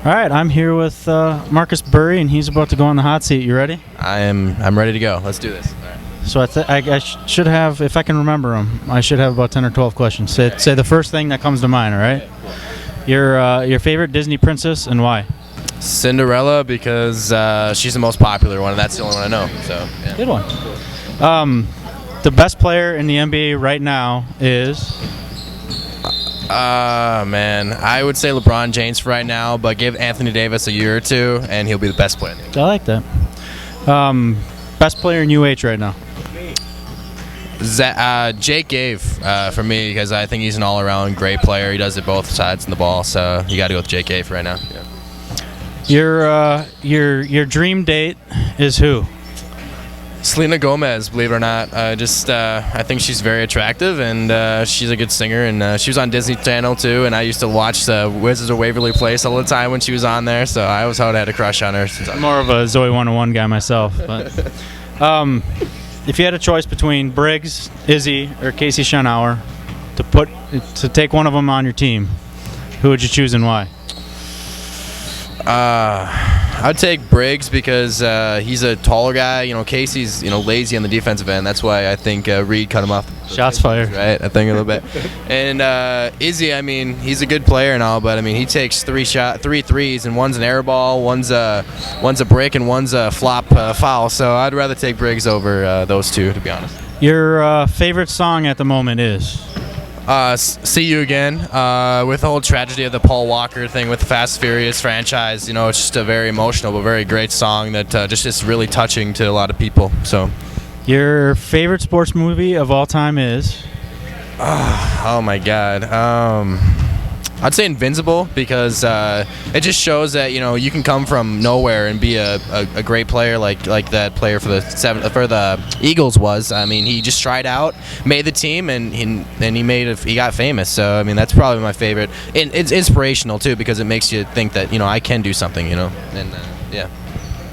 All right, I'm here with Markus Burry, and he's about to go on the hot seat. You ready? I'm ready to go. Let's do this. All right. So I should have, if I can remember them, I should have about 10 or 12 questions. Say the first thing that comes to mind, all right? Okay, your favorite Disney princess and why? Cinderella, because she's the most popular one, and that's the only one I know. So yeah. Good one. The best player in the NBA right now is? Man, I would say LeBron James for right now, but give Anthony Davis a year or two, and he'll be the best player. I like that. Best player in UH right now? Jake gave for me, because I think he's an all-around great player. He does it both sides of the ball, so you got to go with Jake Gave right now. Yeah. Your dream date is who? Selena Gomez, believe it or not. I think she's very attractive, and she's a good singer, and she was on Disney Channel too, and I used to watch the Wizards of Waverly Place all the time when she was on there, so I always had a crush on her. I'm more of a Zoe 101 guy myself, but if you had a choice between Briggs, Izzy, or Casey Schenauer to take one of them on your team, who would you choose and why? I'd take Briggs because he's a taller guy. You know, Casey's lazy on the defensive end. That's why I think Reed cut him off. Shots fired. Right, I think a little bit. And Izzy, I mean, he's a good player and all, but I mean, he takes three threes, and one's an air ball, one's a brick, and one's a flop foul. So I'd rather take Briggs over those two, to be honest. Your favorite song at the moment is? See You Again, with the whole tragedy of the Paul Walker thing with the Fast Furious franchise. It's just a very emotional but very great song that just is really touching to a lot of people. So, your favorite sports movie of all time is? Oh my God. I'd say Invincible, because it just shows that you can come from nowhere and be a great player like that player for the Eagles was. I mean, he just tried out, made the team, and he got famous. So I mean, that's probably my favorite. And it's inspirational too, because it makes you think that I can do something. And yeah.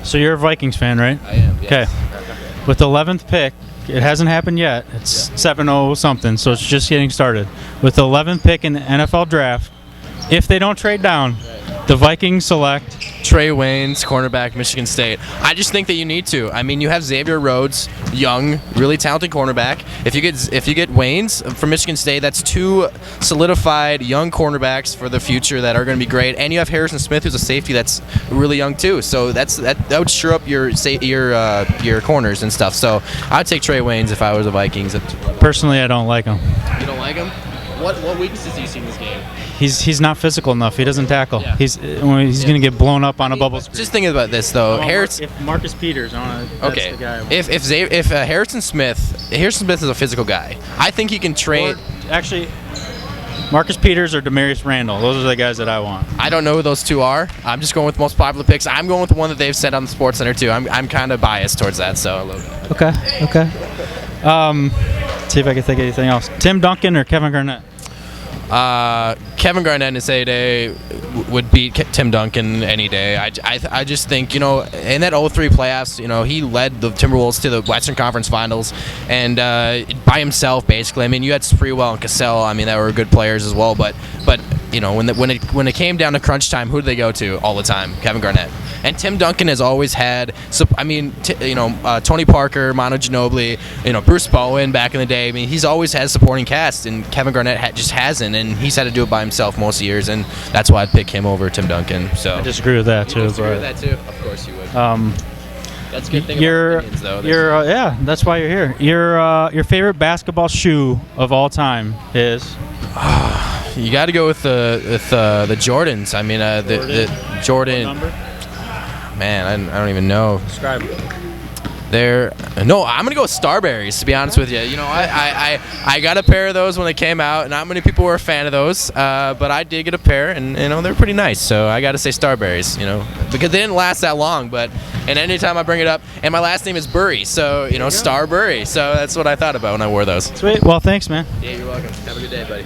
So you're a Vikings fan, right? I am. Yes. Okay. With the 11th pick. It hasn't happened yet. It's 7-0 something, so it's just getting started. With the 11th pick in the NFL draft, if they don't trade down, the Vikings select Trey Waynes, cornerback, Michigan State. I just think that you need to. I mean, you have Xavier Rhodes, young, really talented cornerback. If you get Waynes from Michigan State, that's two solidified young cornerbacks for the future that are going to be great. And you have Harrison Smith, who's a safety that's really young too. So that would sure up your corners and stuff. So I'd take Trey Waynes if I was the Vikings. Personally, I don't like him. You don't like him? What weaknesses do you see in this game? He's not physical enough. He doesn't tackle. Yeah. He's going to get blown up on a bubble screen. Just thinking about this though, if Marcus Peters, that's the guy. If Harrison Smith is a physical guy, I think he can train. Actually, Marcus Peters or Demarius Randall. Those are the guys that I want. I don't know who those two are. I'm just going with the most popular picks. I'm going with the one that they've said on the Sports Center too. I'm kind of biased towards that, so a little bit. Okay. See if I can think of anything else. Tim Duncan or Kevin Garnett? Kevin Garnett in his heyday would beat Tim Duncan any day. I just think, in that 03 playoffs, he led the Timberwolves to the Western Conference Finals, and by himself, basically. I mean, you had Sprewell and Cassell. I mean, that were good players as well, but when it came down to crunch time, who did they go to all the time? Kevin Garnett. And Tim Duncan has always had, Tony Parker, Manu Ginobili, Bruce Bowen back in the day. I mean, he's always had supporting cast, and Kevin Garnett just hasn't, and he's had to do it by himself most of the years, and that's why I'd pick him over Tim Duncan. So I disagree with that too. Disagree with that too? Of course you would. That's a good thing about opinions, though. Yeah, that's why you're here. Your favorite basketball shoe of all time is? You got to go with the Jordans. I mean, the Jordan. What number? Man, I don't even know. Describe it. I'm gonna go with Starberries, to be honest with you. I got a pair of those when they came out. Not many people were a fan of those, but I did get a pair, and they're pretty nice. So I got to say Starberries, because they didn't last that long. And anytime I bring it up, and my last name is Burry, so Starberry. So that's what I thought about when I wore those. Sweet. Well, thanks, man. Yeah, you're welcome. Have a good day, buddy.